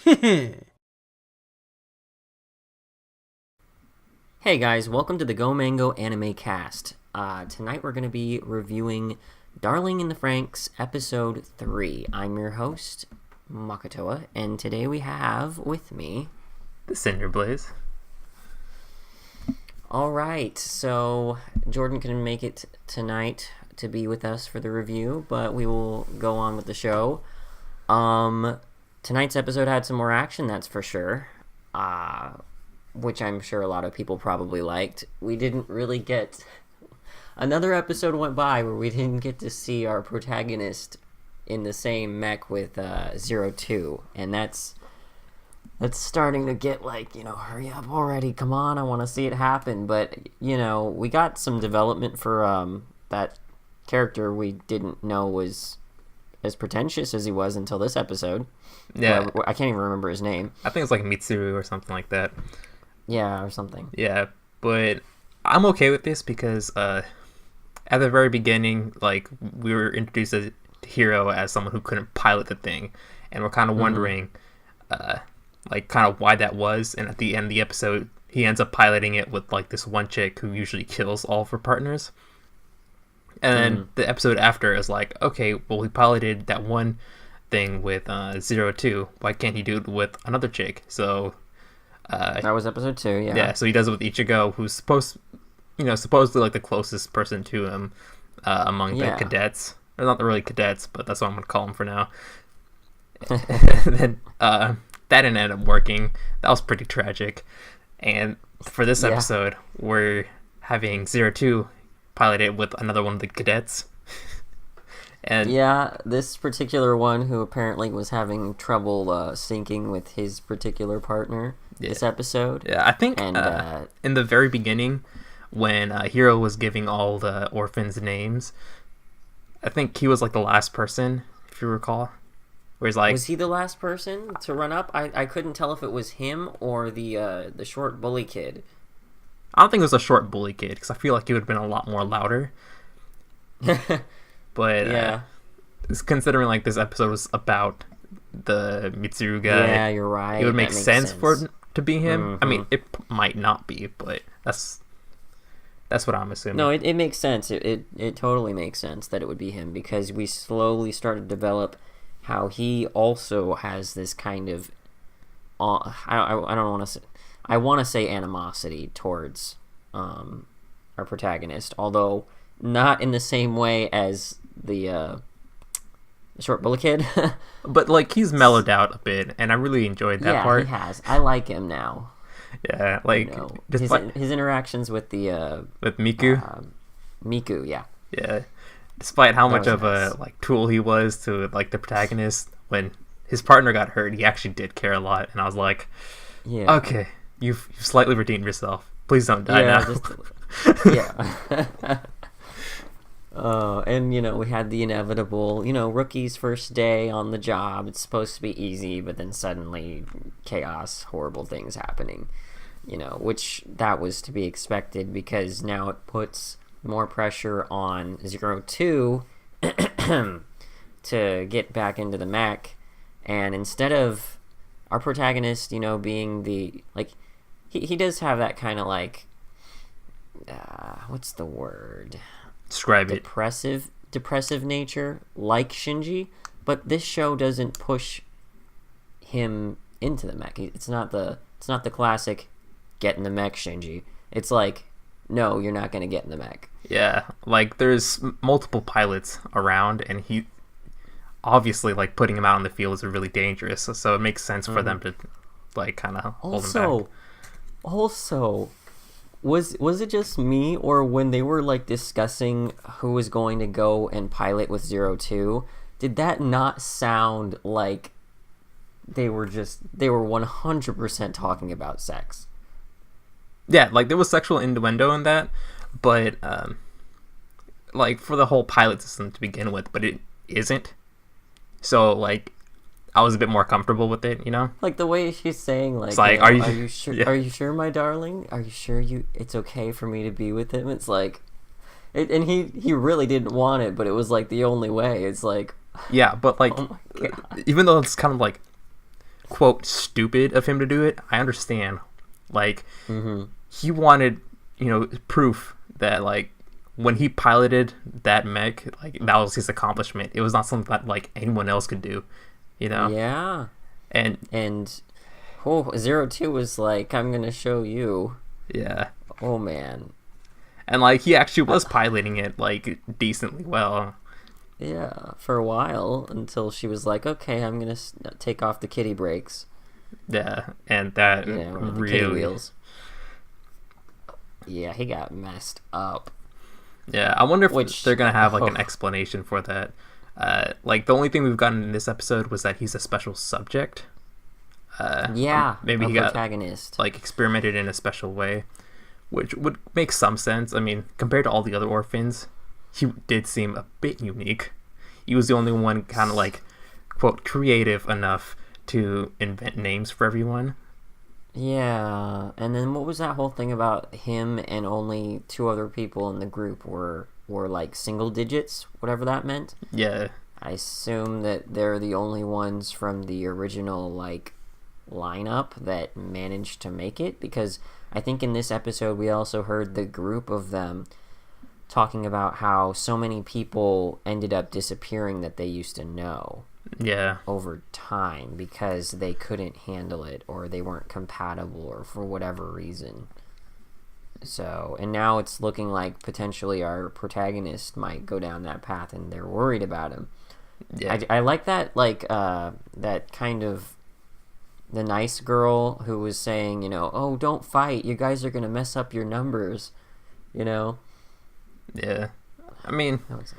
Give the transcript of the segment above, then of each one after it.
Hey guys, welcome to the Go Mango Anime Cast. Tonight we're going to be reviewing Darling in the Franxx Episode 3. I'm your host, Makotoa, and today we have with me... the Cinder Blaze. Alright, so Jordan couldn't make it tonight to be with us for the review, but we will go on with the show. Tonight's episode had some more action, that's for sure. Which I'm sure a lot of people probably liked. We didn't really get... Another episode went by where we didn't get to see our protagonist in the same mech with 02, and that's starting to get like, hurry up already, come on, I want to see it happen. But, we got some development for that character we didn't know was as pretentious as he was until this episode. Yeah. I can't even remember his name. I think it's like Mitsuru or something like that. Yeah, or something. Yeah, but I'm okay with this because at the very beginning, like, we were introduced as Hiro as someone who couldn't pilot the thing, and we're kind of wondering, kind of why that was, and at the end of the episode, he ends up piloting it with, like, this one chick who usually kills all of her partners. And then the episode after is like, okay, well, he piloted that one thing with 02, why can't he do it with another chick? So... that was episode 2, yeah. Yeah, so he does it with Ichigo, who's supposedly like the closest person to him among the cadets. Or not really cadets, but that's what I'm going to call him for now. And then that didn't end up working. That was pretty tragic. And for this episode, we're having 02 piloted with another one of the cadets. And yeah, this particular one who apparently was having trouble syncing with his particular partner this episode. Yeah, I think in the very beginning, when Hiro was giving all the orphans names, I think he was like the last person, if you recall. Where he's like, was he the last person to run up? I couldn't tell if it was him or the short bully kid. I don't think it was a short bully kid, because I feel like he would have been a lot more louder. But yeah, considering like this episode was about the Mitsuru guy, yeah, you're right. It would make sense for it to be him. Mm-hmm. I mean, it might not be, but that's what I'm assuming. No, it makes sense. It totally makes sense that it would be him, because we slowly started to develop how he also has this kind of I don't want to say, I want to say animosity towards our protagonist, although not in the same way as the short bullet kid. But like, he's mellowed out a bit, and I really enjoyed that part. Yeah, he has. I like him now. Yeah, like his interactions with the with Miku. Miku, yeah. Yeah, despite how much of nice. a like tool he was to like the protagonist, when his partner got hurt, he actually did care a lot, and I was like, yeah, okay, you've slightly redeemed yourself. Please don't die now. Yeah. And we had the inevitable, rookie's first day on the job. It's supposed to be easy, but then suddenly chaos, horrible things happening. Which that was to be expected, because now it puts more pressure on 02 to get back into the mech. And instead of our protagonist, being the, like, he does have that kind of like, what's the word? Describe it. Depressive nature, like Shinji, but this show doesn't push him into the mech. It's not the classic get in the mech Shinji. It's like, no, you're not going to get in the mech. Yeah, like there's multiple pilots around, and he obviously, like, putting him out in the field is really dangerous. So it makes sense for them to like kind of hold him back. Also, Was it just me, or when they were like discussing who was going to go and pilot with 02, did that not sound like they were 100% talking about sex? Yeah, like there was sexual innuendo in that, but like for the whole pilot system to begin with, but it isn't. So like, I was a bit more comfortable with it, Like the way she's saying, like, are you sure? Yeah. Are you sure, my darling? Are you sure it's okay for me to be with him? It's like, and he really didn't want it, but it was like the only way. It's like, yeah, but like, oh my God. even though it's kind of like quote stupid of him to do it. I understand. Like Mm-hmm. he wanted, proof that like when he piloted that mech, like that was his accomplishment. It was not something that like anyone else could do, Yeah. And And 02 was like, I'm gonna show you. yeah, Oh man. and like he actually was piloting it like decently well. Yeah, for a while until she was like, okay, I'm gonna take off the kitty brakes. Yeah, and that Or the kitty really, wheels. Yeah, he got messed up. yeah. I wonder if Which- they're gonna have like an explanation for that. Like the only thing we've gotten in this episode was that he's a special subject. Yeah, maybe a he got protagonist. like experimented in a special way, which would make some sense. I mean, compared to all the other orphans, he did seem a bit unique. He was the only one kind of like quote creative enough to invent names for everyone. Yeah, and then what was that whole thing about him and only 2 other people in the group were like single digits, whatever that meant? Yeah, I assume that they're the only ones from the original like lineup that managed to make it, because I think in this episode we also heard the group of them talking about how so many people ended up disappearing that they used to know yeah, over time because they couldn't handle it or they weren't compatible or for whatever reason. So, and now it's looking like potentially our protagonist might go down that path and they're worried about him. yeah. I like that, like, that kind of the nice girl who was saying, oh, don't fight, you guys are going to mess up your numbers, Yeah. I mean, That was,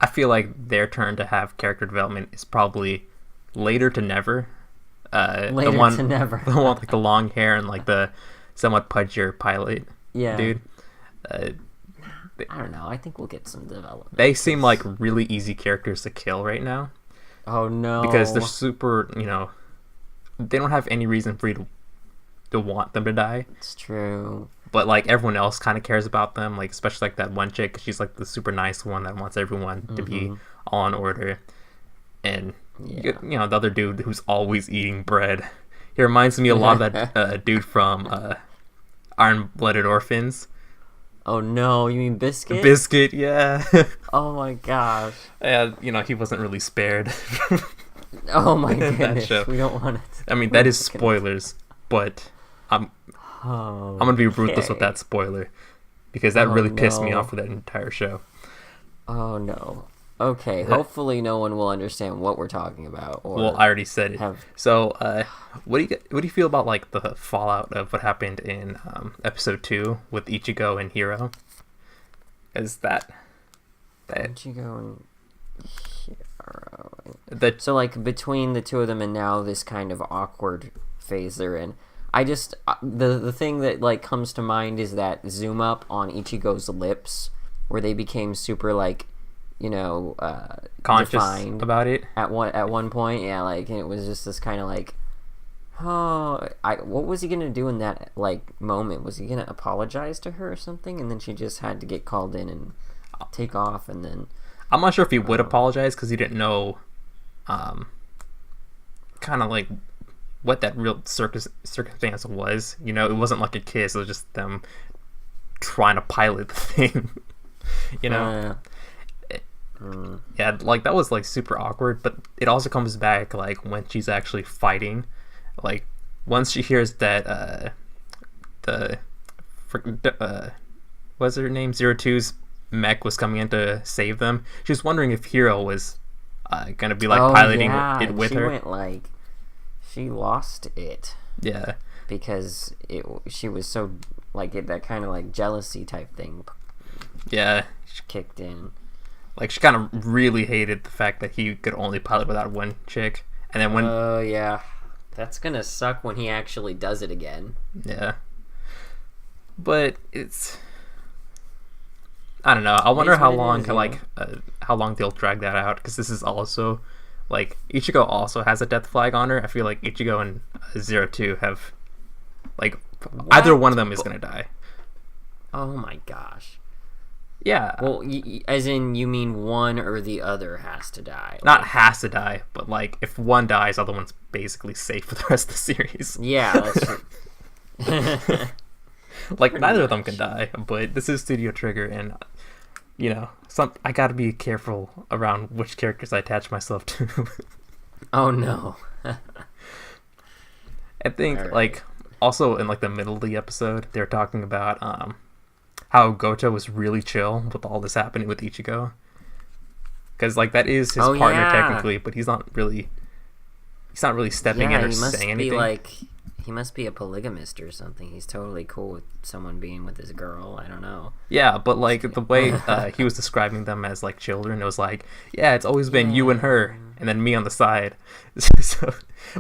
I feel like their turn to have character development is probably later to never. Later the one, to never. the one with like the long hair and like the somewhat pudgier pilot yeah. dude. I don't know. I think we'll get some development. They seem like really easy characters to kill right now Oh, no. because they're super, they don't have any reason for you to want them to die. It's true. But like everyone else kind of cares about them, like especially like that one chick. She's like the super nice one that wants everyone to be all in order. And Yeah. the other dude who's always eating bread. He reminds me a lot of that dude from Iron-Blooded Orphans. Oh, no. You mean Biscuit? Biscuit, yeah. Oh, my gosh. Yeah, he wasn't really spared. Oh, my In that goodness. show. We don't want it. I mean, that is spoilers, but I'm Oh, gonna be ruthless with okay. that spoiler because that Oh, really pissed me no. off for that entire show. Oh, no. Okay, hopefully no one will understand what we're talking about. Or Well, I already said it. have... So, what do you feel about like the fallout of what happened in episode 2 with Ichigo and Hiro? Is that Ichigo and Hiro. that? So, like, between the two of them and now this kind of awkward phase they're in, I just... the thing that, like, comes to mind is that zoom up on Ichigo's lips where they became super, like, Conscious defined about it? at one point. Yeah, like, and it was just this kind of, like, what was he gonna do in that, like, moment? Was he gonna apologize to her or something? And then she just had to get called in and take off, and then... I'm not sure if he would apologize because he didn't know, kind of like what that real circumstance was. It wasn't like a kiss. It was just them trying to pilot the thing. Yeah, like that was like super awkward. But it also comes back like when she's actually fighting. Like once she hears that what's her name, 02's mech was coming in to save them. She was wondering if Hiro was gonna be like piloting it with her. Went like she lost it. Yeah, because she was so like that kind of like jealousy type thing yeah. kicked in. Like she kind of really hated the fact that he could only pilot without one chick, and then when Oh yeah, that's gonna suck when he actually does it again. yeah. But I don't know. I wonder how long how long they'll drag that out because this is also like Ichigo also has a death flag on her. I feel like Ichigo and 02 have like either one of them is gonna die. Oh my gosh. Yeah. Well, as in you mean one or the other has to die. Not has to die, but like if one dies, the other one's basically safe for the rest of the series. Yeah, that's true. Like neither of them can die, but this is Studio Trigger, and I gotta be careful around which characters I attach myself to. Oh no. I think All right. like also in like the middle of the episode, they're talking about how Goto was really chill with all this happening with Ichigo, because like that is his partner technically, but he's not really stepping in or saying anything. He must be a polygamist or something. He's totally cool with someone being with his girl. I don't know. Yeah, but like the way he was describing them as like children, it was like, yeah, it's always been you and her, and then me on the side. So,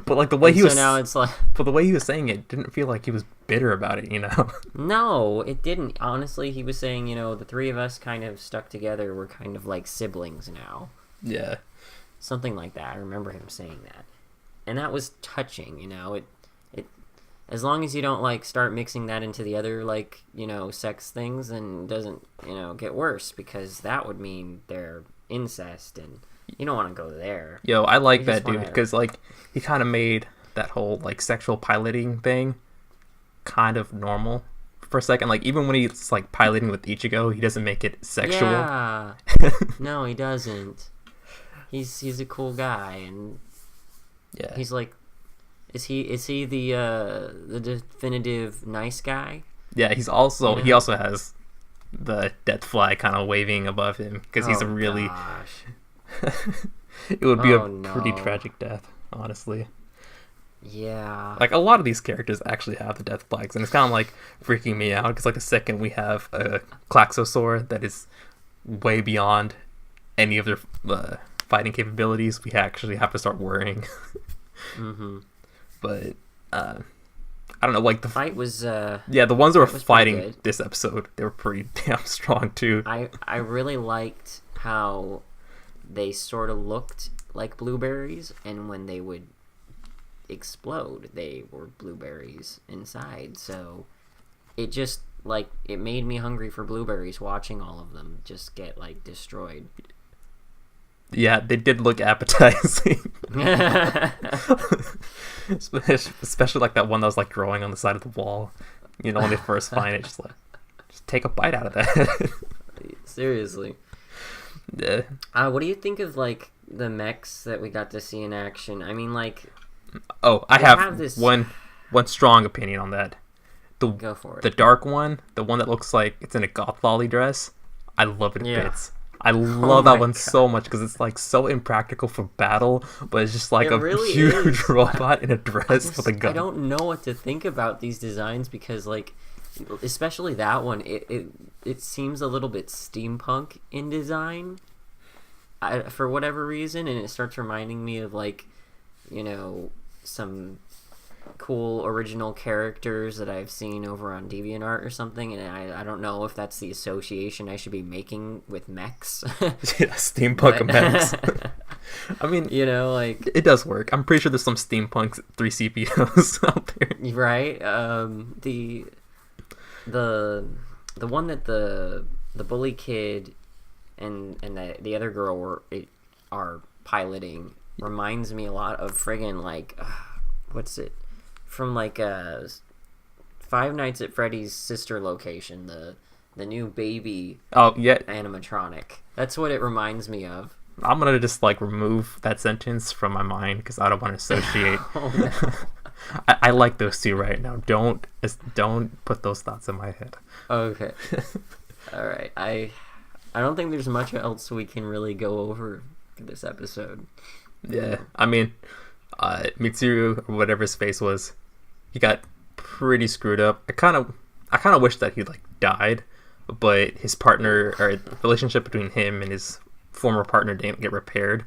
but like the way he was, now it's like, but the way he was saying it didn't feel like he was bitter about it, No, it didn't. Honestly, he was saying, the three of us kind of stuck together. We're kind of like siblings now. Yeah, something like that. I remember him saying that, and that was touching. It as long as you don't like start mixing that into the other like sex things, and doesn't get worse, because that would mean they're incest, and you don't want to go there. Yo, I like that dude, because like he kind of made that whole like sexual piloting thing kind of normal for a second. Like even when he's like piloting with Ichigo, he doesn't make it sexual. Yeah. No, he doesn't. He's a cool guy, and yeah, he's like, is he the definitive nice guy? Yeah, he also has the death flag kind of waving above him, because he's a really it would be pretty tragic death, honestly. Yeah, like a lot of these characters actually have the death flags, and it's kind of like freaking me out, because like the second we have a Klaxosaur that is way beyond any of their fighting capabilities, we actually have to start worrying. Mm-hmm. But I don't know, like the fight was the ones that were fighting this episode, they were pretty damn strong too. I really liked how they sort of looked like blueberries, and when they would explode, they were blueberries inside. So it just like it made me hungry for blueberries watching all of them just get like destroyed. Yeah, they did look appetizing. Especially like that one that was like growing on the side of the wall. When they first find it, just take a bite out of that. Seriously. Yeah. What do you think of like the mechs that we got to see in action? I mean, like. Oh, I have this one strong opinion on that. Go for it. The dark one, the one that looks like it's in a goth lolly dress. I love it bits. I love that one so much, because it's like so impractical for battle, but it's just like really huge robot in a dress with a gun. I don't know what to think about these designs, because like, especially that one, it seems a little bit steampunk in design, for whatever reason, and it starts reminding me of like, some cool original characters that I've seen over on DeviantArt or something, and I don't know if that's the association I should be making with mechs. Yeah, steampunk mechs. I mean, like it does work. I'm pretty sure there's some steampunk 3CPOs out there. Right? The one that the bully kid and the other girl are piloting reminds me a lot of friggin' like what's it from like Five Nights at Freddy's sister location, the new baby animatronic. That's what it reminds me of. I'm gonna just like remove that sentence from my mind, because I don't want to associate. Oh, no. I like those two right now. Don't put those thoughts in my head. Okay. All right. I don't think there's much else we can really go over for this episode. Yeah, I mean, Mitsuru, or whatever his face was, he got pretty screwed up. I kind of wish that he like died, but his partner, or the relationship between him and his former partner, didn't get repaired,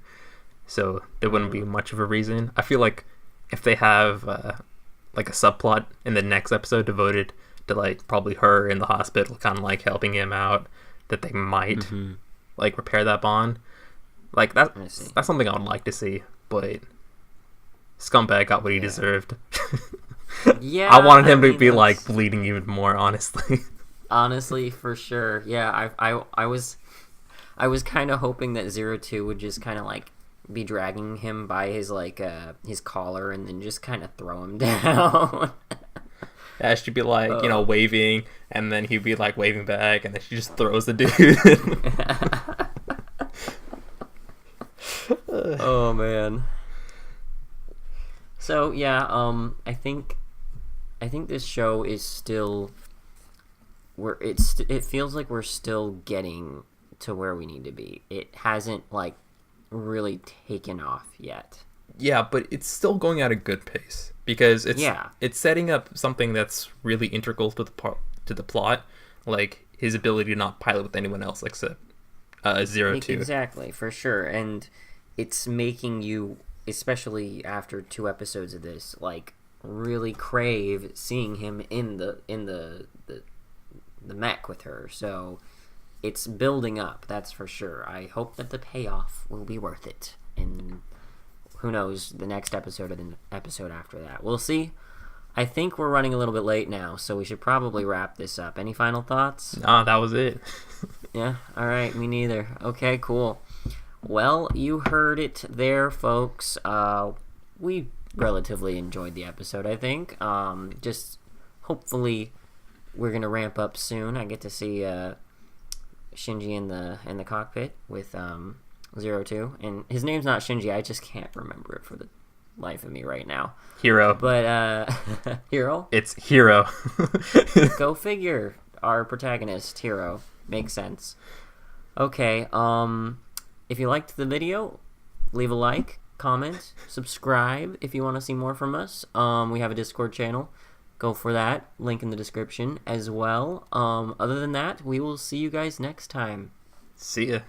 so there wouldn't be much of a reason. I feel like if they have like a subplot in the next episode devoted to like probably her in the hospital, kind of like helping him out, that they might like repair that bond. Like that's something I would like to see, but Scumbag got what he deserved. Yeah, I wanted him to be like bleeding even more, honestly. Honestly, for sure. Yeah, I was kind of hoping that 02 would just kind of like be dragging him by his collar and then just kind of throw him down. Ash should be like, waving, and then he'd be like waving back, and then she just throws the dude. Oh man. So yeah, I think this show is still it feels like we're still getting to where we need to be. It hasn't like really taken off yet. Yeah, but it's still going at a good pace because it's setting up something that's really integral to the plot, like his ability to not pilot with anyone else except 02. Exactly, for sure. And it's making you, especially after 2 episodes of this, like really crave seeing him in the mech with her. So it's building up, that's for sure. I hope that the payoff will be worth it. And who knows, the next episode or the episode after that. We'll see. I think we're running a little bit late now, so we should probably wrap this up. Any final thoughts? Nah, that was it. Yeah? Alright, me neither. Okay, cool. Well, you heard it there, folks. We relatively enjoyed the episode, I think. Just hopefully we're gonna ramp up soon. I get to see Shinji in the cockpit with 02, and his name's not Shinji. I just can't remember it for the life of me right now. Hero. But Hero? It's Hero. Go figure. Our protagonist, Hero. Makes sense. Okay, if you liked the video, leave a like, comment, subscribe if you want to see more from us. We have a Discord channel. Go for that. Link in the description as well. Other than that, we will see you guys next time. See ya.